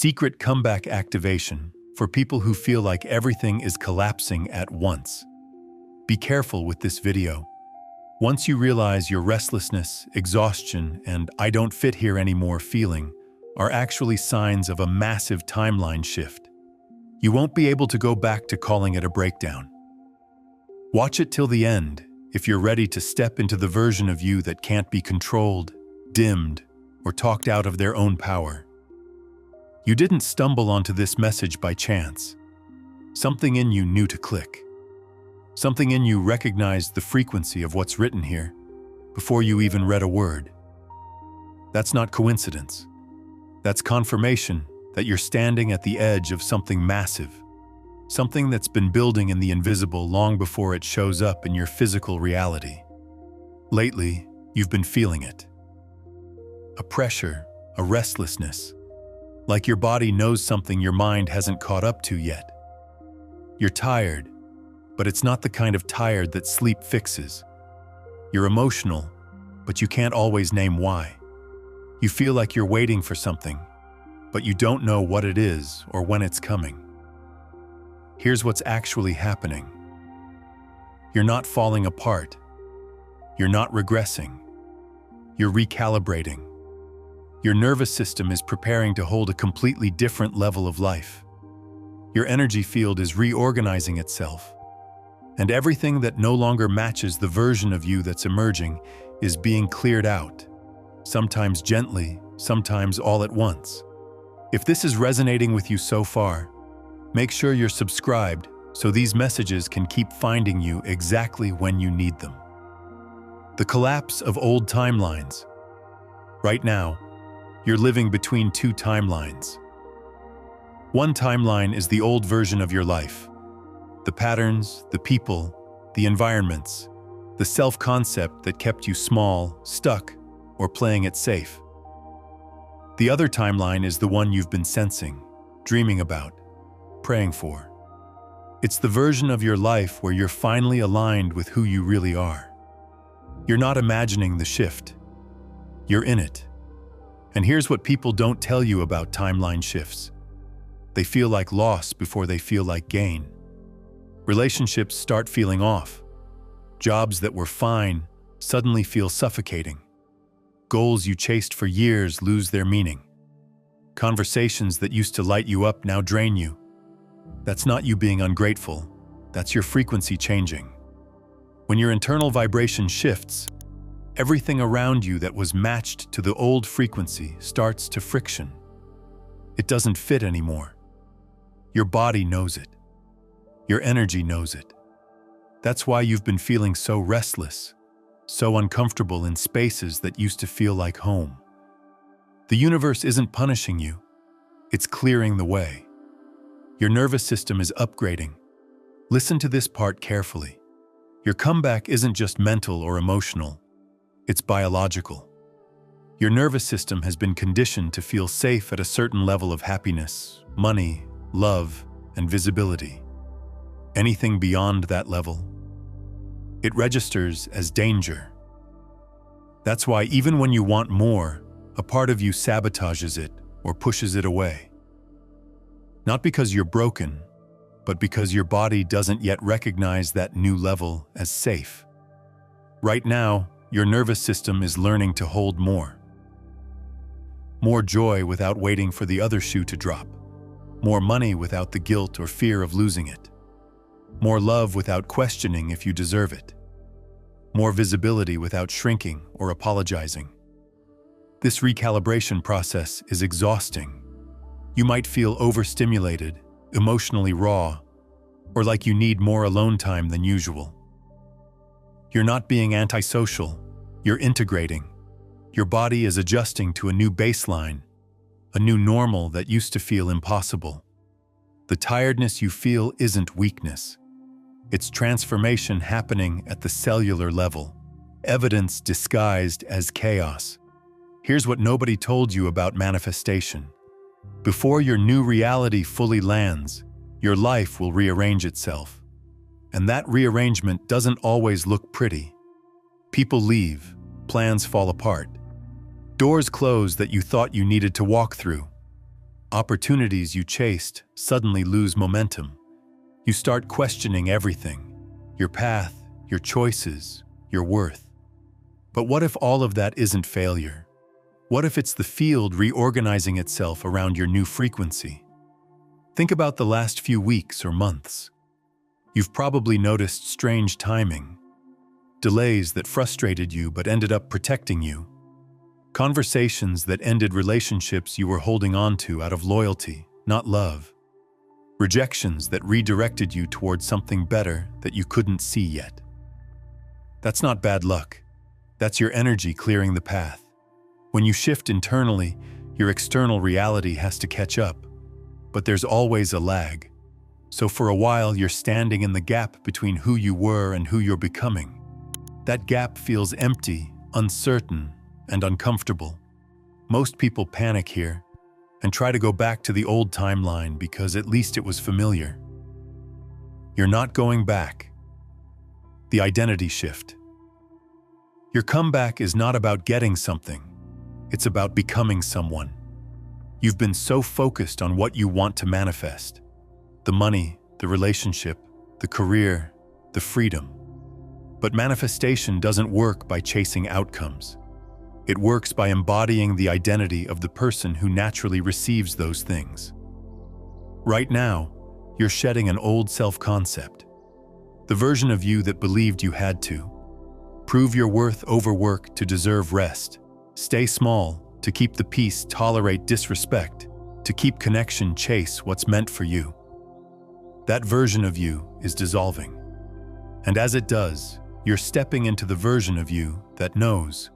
secret comeback activation for people who feel like everything is collapsing at once. Be careful with this video. Once you realize your restlessness, exhaustion, and "I don't fit here anymore" feeling are actually signs of a massive timeline shift, you won't be able to go back to calling it a breakdown. Watch it till the end if you're ready to step into the version of you that can't be controlled, dimmed, or talked out of their own power. You didn't stumble onto this message by chance. Something in you knew to click. Something in you recognized the frequency of what's written here before you even read a word. That's not coincidence. That's confirmation that you're standing at the edge of something massive, something that's been building in the invisible long before it shows up in your physical reality. Lately, you've been feeling it. A pressure, a restlessness, like your body knows something your mind hasn't caught up to yet. You're tired, but it's not the kind of tired that sleep fixes. You're emotional, but you can't always name why. You feel like you're waiting for something, but you don't know what it is or when it's coming. Here's what's actually happening. You're not falling apart. You're not regressing. You're recalibrating. Your nervous system is preparing to hold a completely different level of life. Your energy field is reorganizing itself. And everything that no longer matches the version of you that's emerging is being cleared out, sometimes gently, sometimes all at once. If this is resonating with you so far, make sure you're subscribed so these messages can keep finding you exactly when you need them. The collapse of old timelines. Right now, you're living between two timelines. One timeline is the old version of your life. The patterns, the people, the environments, the self-concept that kept you small, stuck, or playing it safe. The other timeline is the one you've been sensing, dreaming about, praying for. It's the version of your life where you're finally aligned with who you really are. You're not imagining the shift. You're in it. And here's what people don't tell you about timeline shifts. They feel like loss before they feel like gain. Relationships start feeling off. Jobs that were fine suddenly feel suffocating. Goals you chased for years lose their meaning. Conversations that used to light you up now drain you. That's not you being ungrateful. That's your frequency changing. When your internal vibration shifts, everything around you that was matched to the old frequency starts to friction. It doesn't fit anymore. Your body knows it. Your energy knows it. That's why you've been feeling so restless, so uncomfortable in spaces that used to feel like home. The universe isn't punishing you. It's clearing the way. Your nervous system is upgrading. Listen to this part carefully. Your comeback isn't just mental or emotional. It's biological. Your nervous system has been conditioned to feel safe at a certain level of happiness, money, love, and visibility. Anything beyond that level, it registers as danger. That's why even when you want more, a part of you sabotages it or pushes it away. Not because you're broken, but because your body doesn't yet recognize that new level as safe. Right now, your nervous system is learning to hold more. More joy without waiting for the other shoe to drop. More money without the guilt or fear of losing it. More love without questioning if you deserve it. More visibility without shrinking or apologizing. This recalibration process is exhausting. You might feel overstimulated, emotionally raw, or like you need more alone time than usual. You're not being antisocial, you're integrating. Your body is adjusting to a new baseline, a new normal that used to feel impossible. The tiredness you feel isn't weakness. It's transformation happening at the cellular level, evidence disguised as chaos. Here's what nobody told you about manifestation. Before your new reality fully lands, your life will rearrange itself. And that rearrangement doesn't always look pretty. People leave, plans fall apart. Doors close that you thought you needed to walk through. opportunities you chased suddenly lose momentum. You start questioning everything: your path, your choices, your worth. But what if all of that isn't failure? What if it's the field reorganizing itself around your new frequency? Think about the last few weeks or months. You've probably noticed strange timing, delays that frustrated you but ended up protecting you, conversations that ended relationships you were holding on to out of loyalty, not love, rejections that redirected you towards something better that you couldn't see yet. That's not bad luck. That's your energy clearing the path. When you shift internally, your external reality has to catch up, but there's always a lag. So for a while, you're standing in the gap between who you were and who you're becoming. That gap feels empty, uncertain, and uncomfortable. Most people panic here and try to go back to the old timeline because at least it was familiar. You're not going back. The identity shift. Your comeback is not about getting something. It's about becoming someone. You've been so focused on what you want to manifest: the money, the relationship, the career, the freedom. But manifestation doesn't work by chasing outcomes. It works by embodying the identity of the person who naturally receives those things. Right now, you're shedding an old self-concept, the version of you that believed you had to. Prove your worth over work to deserve rest. Stay small to keep the peace, tolerate disrespect, to keep connection, chase what's meant for you. That version of you is dissolving. And as it does, you're stepping into the version of you that knows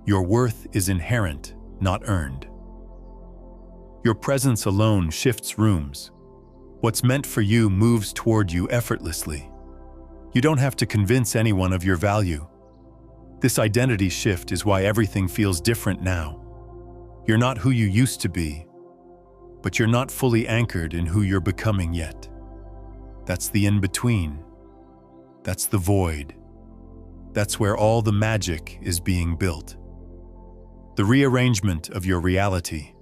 your worth is inherent, not earned. Your presence alone shifts rooms. What's meant for you moves toward you effortlessly. You don't have to convince anyone of your value. This identity shift is why everything feels different now. You're not who you used to be, but you're not fully anchored in who you're becoming yet. That's the in-between. That's the void. That's where all the magic is being built. The rearrangement of your reality.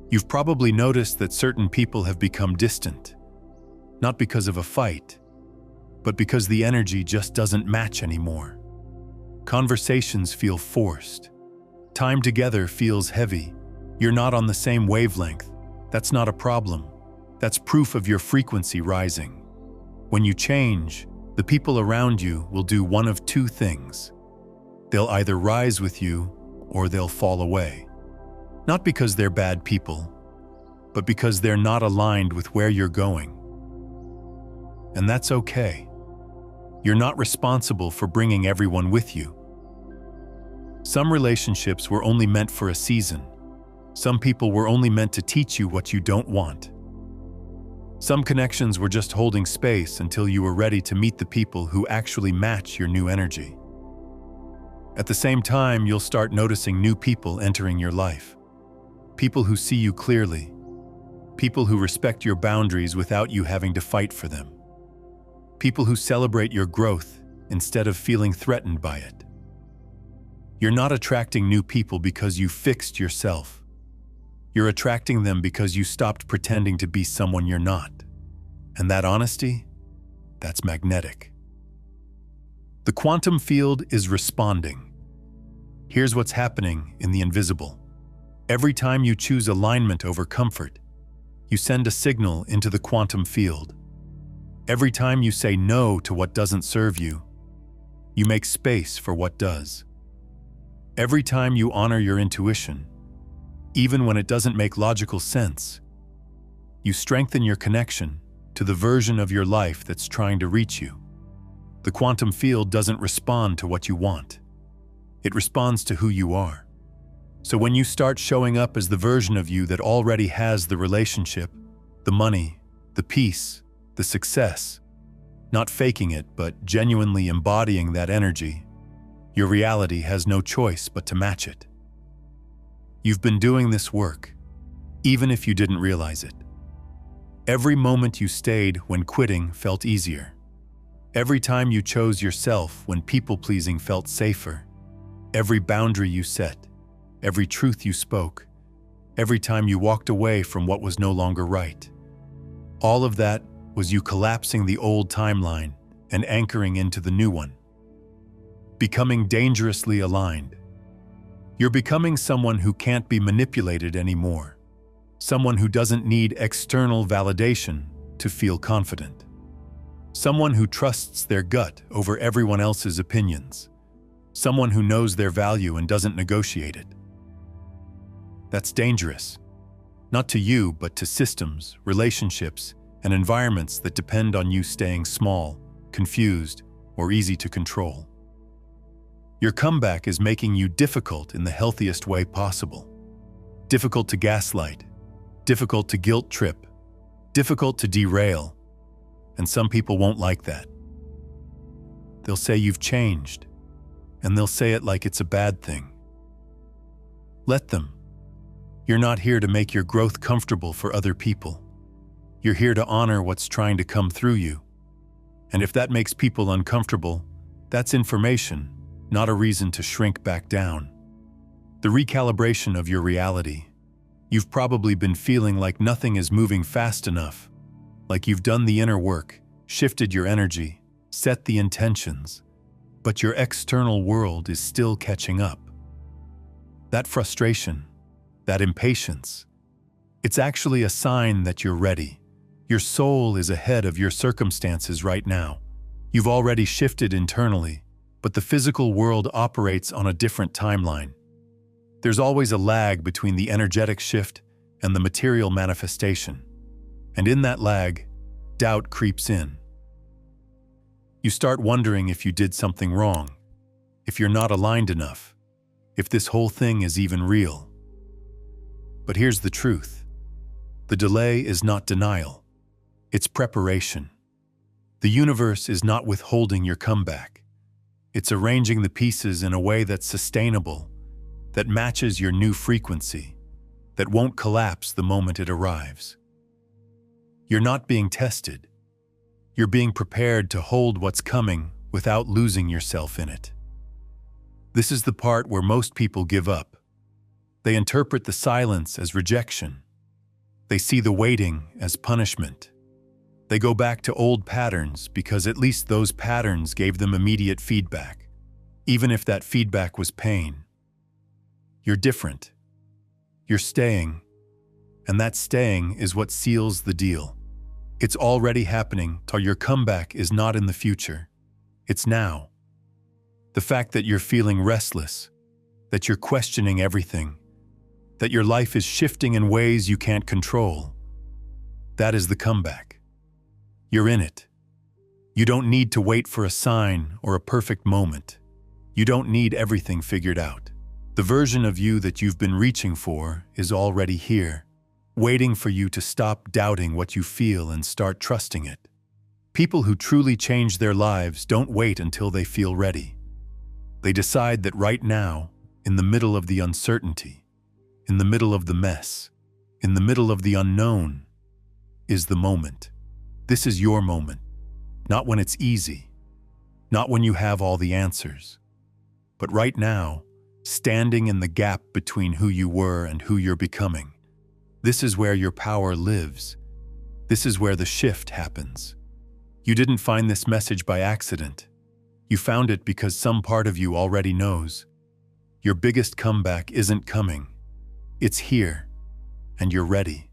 You've probably noticed that certain people have become distant, not because of a fight, but because the energy just doesn't match anymore. Conversations feel forced. Time together feels heavy. You're not on the same wavelength. That's not a problem. That's proof of your frequency rising. When you change, the people around you will do one of two things. They'll either rise with you or they'll fall away. Not because they're bad people, but because they're not aligned with where you're going. And that's okay. You're not responsible for bringing everyone with you. Some relationships were only meant for a season. Some people were only meant to teach you what you don't want. Some connections were just holding space until you were ready to meet the people who actually match your new energy. At the same time, you'll start noticing new people entering your life. People who see you clearly. People who respect your boundaries without you having to fight for them. People who celebrate your growth instead of feeling threatened by it. You're not attracting new people because you fixed yourself. You're attracting them because you stopped pretending to be someone you're not. And that honesty, that's magnetic. The quantum field is responding. Here's what's happening in the invisible. Every time you choose alignment over comfort, you send a signal into the quantum field. Every time you say no to what doesn't serve you, you make space for what does. Every time you honor your intuition, even when it doesn't make logical sense, you strengthen your connection to the version of your life that's trying to reach you. The quantum field doesn't respond to what you want. It responds to who you are. So when you start showing up as the version of you that already has the relationship, the money, the peace, the success, not faking it, but genuinely embodying that energy, your reality has no choice but to match it. You've been doing this work, even if you didn't realize it. Every moment you stayed when quitting felt easier. Every time you chose yourself when people-pleasing felt safer. Every boundary you set, every truth you spoke, every time you walked away from what was no longer right. All of that was you collapsing the old timeline and anchoring into the new one. Becoming dangerously aligned. You're becoming someone who can't be manipulated anymore. Someone who doesn't need external validation to feel confident. Someone who trusts their gut over everyone else's opinions. Someone who knows their value and doesn't negotiate it. That's dangerous. Not to you, but to systems, relationships, and environments that depend on you staying small, confused, or easy to control. Your comeback is making you difficult in the healthiest way possible. Difficult to gaslight, difficult to guilt trip, difficult to derail, and some people won't like that. They'll say you've changed, and they'll say it like it's a bad thing. Let them. You're not here to make your growth comfortable for other people. You're here to honor what's trying to come through you. And if that makes people uncomfortable, that's information, not a reason to shrink back down. The recalibration of your reality. You've probably been feeling like nothing is moving fast enough, like you've done the inner work, shifted your energy, set the intentions, but your external world is still catching up. That frustration, that impatience, it's actually a sign that you're ready. Your soul is ahead of your circumstances right now. You've already shifted internally, but the physical world operates on a different timeline. There's always a lag between the energetic shift and the material manifestation. And in that lag, doubt creeps in. You start wondering if you did something wrong, if you're not aligned enough, if this whole thing is even real. But here's the truth. The delay is not denial. It's preparation. The universe is not withholding your comeback. It's arranging the pieces in a way that's sustainable, that matches your new frequency, that won't collapse the moment it arrives. You're not being tested. You're being prepared to hold what's coming without losing yourself in it. This is the part where most people give up. They interpret the silence as rejection. They see the waiting as punishment. They go back to old patterns because at least those patterns gave them immediate feedback, even if that feedback was pain. You're different. You're staying, and that staying is what seals the deal. It's already happening, so your comeback is not in the future. It's now. The fact that you're feeling restless, that you're questioning everything, that your life is shifting in ways you can't control, that is the comeback. You're in it. You don't need to wait for a sign or a perfect moment. You don't need everything figured out. The version of you that you've been reaching for is already here, waiting for you to stop doubting what you feel and start trusting it. People who truly change their lives don't wait until they feel ready. They decide that right now, in the middle of the uncertainty, in the middle of the mess, in the middle of the unknown, is the moment. This is your moment, not when it's easy, not when you have all the answers, but right now, standing in the gap between who you were and who you're becoming. This is where your power lives. This is where the shift happens. You didn't find this message by accident. You found it because some part of you already knows. Your biggest comeback isn't coming. It's here, and you're ready.